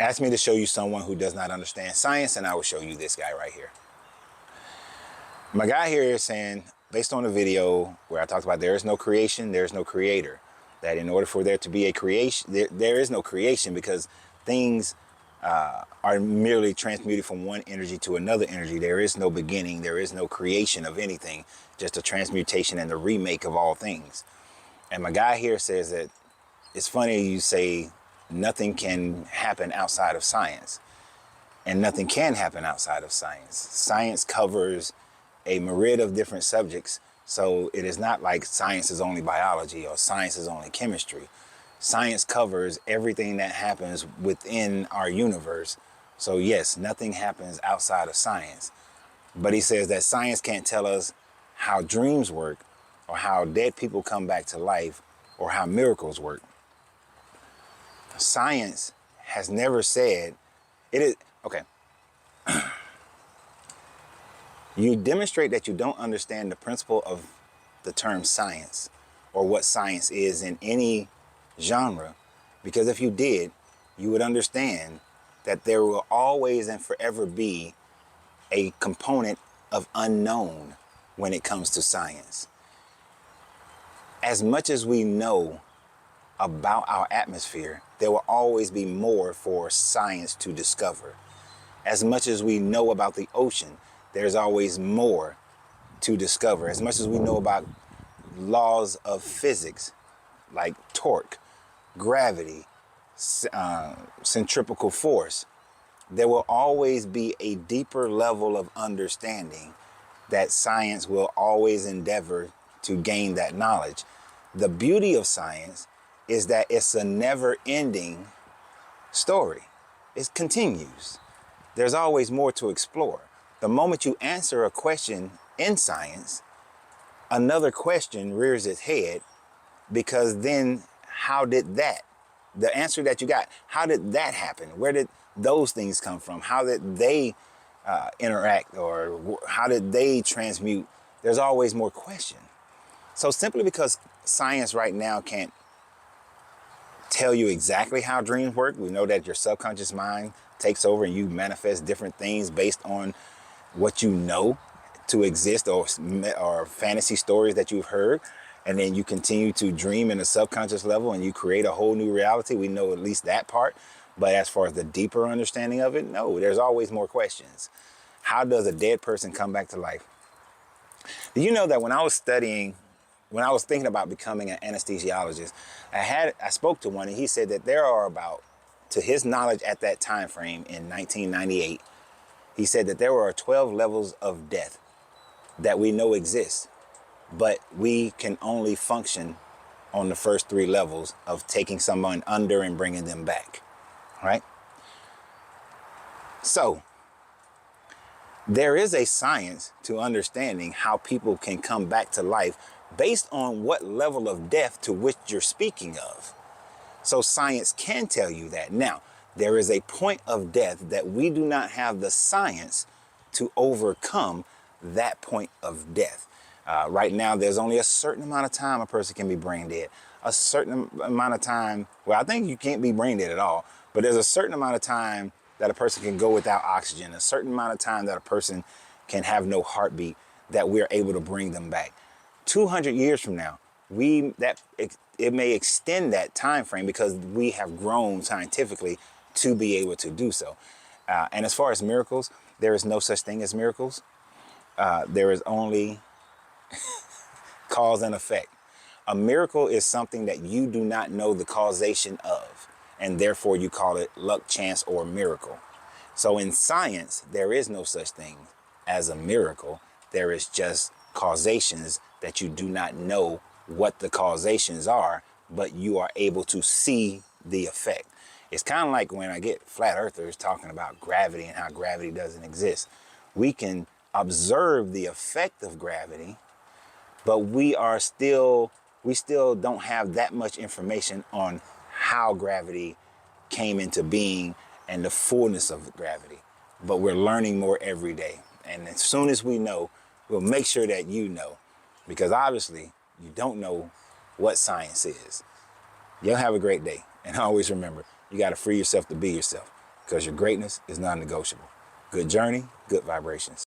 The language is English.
Ask me to show you someone who does not understand science, and I will show you this guy right here. My guy here is saying, based on a video where I talked about there is no creation, there is no creator. That in order for there to be a creation, there is no creation because things are merely transmuted from one energy to another energy. There is no beginning, there is no creation of anything, just a transmutation and the remake of all things. And my guy here says that it's funny you say nothing can happen outside of science. And nothing can happen outside of science. Science covers a myriad of different subjects. So it is not like science is only biology or science is only chemistry. Science covers everything that happens within our universe. So yes, nothing happens outside of science. But he says that science can't tell us how dreams work or how dead people come back to life or how miracles work. Science has never said it is, okay. You demonstrate that you don't understand the principle of the term science or what science is in any genre, because if you did, you would understand that there will always and forever be a component of unknown when it comes to science. As much as we know about our atmosphere, there will always be more for science to discover. As much as we know about the ocean, there's always more to discover. As much as we know about laws of physics, like torque, gravity, centrifugal force, there will always be a deeper level of understanding that science will always endeavor to gain that knowledge. The beauty of science is that it's a never-ending story. It continues. There's always more to explore. The moment you answer a question in science, another question rears its head, because then how did that, the answer that you got, how did that happen? Where did those things come from? How did they interact, or how did they transmute? There's always more question. So simply because science right now can't tell you exactly how dreams work, we know that your subconscious mind takes over and you manifest different things based on what you know to exist, or fantasy stories that you've heard, and then you continue to dream in a subconscious level and you create a whole new reality. We know at least that part, but as far as the deeper understanding of it, no, there's always more questions. How does a dead person come back to life? Do you know that when I was thinking about becoming an anesthesiologist, I spoke to one and he said that there are about, to his knowledge at that time frame in 1998, he said that there were 12 levels of death that we know exist, but we can only function on the first 3 levels of taking someone under and bringing them back, right? So there is a science to understanding how people can come back to life based on what level of death to which you're speaking of. So science can tell you that. Now, there is a point of death that we do not have the science to overcome that point of death. Right now, there's only a certain amount of time a person can be brain dead. A certain amount of time, well, I think you can't be brain dead at all, but there's a certain amount of time that a person can go without oxygen, a certain amount of time that a person can have no heartbeat, that we're able to bring them back. 200 years from now, it may extend that time frame because we have grown scientifically to be able to do so. And as far as miracles, there is no such thing as miracles. There is only cause and effect. A miracle is something that you do not know the causation of, and therefore you call it luck, chance, or miracle. So in science, there is no such thing as a miracle. There is just causations that you do not know what the causations are, but you are able to see the effect. It's kind of like when I get flat earthers talking about gravity and how gravity doesn't exist. We can observe the effect of gravity, but we still don't have that much information on how gravity came into being and the fullness of gravity. But we're learning more every day. And as soon as we know, we'll make sure that you know, because obviously you don't know what science is. You'll have a great day. And always remember, you got to free yourself to be yourself. because your greatness is non-negotiable. Good journey, good vibrations.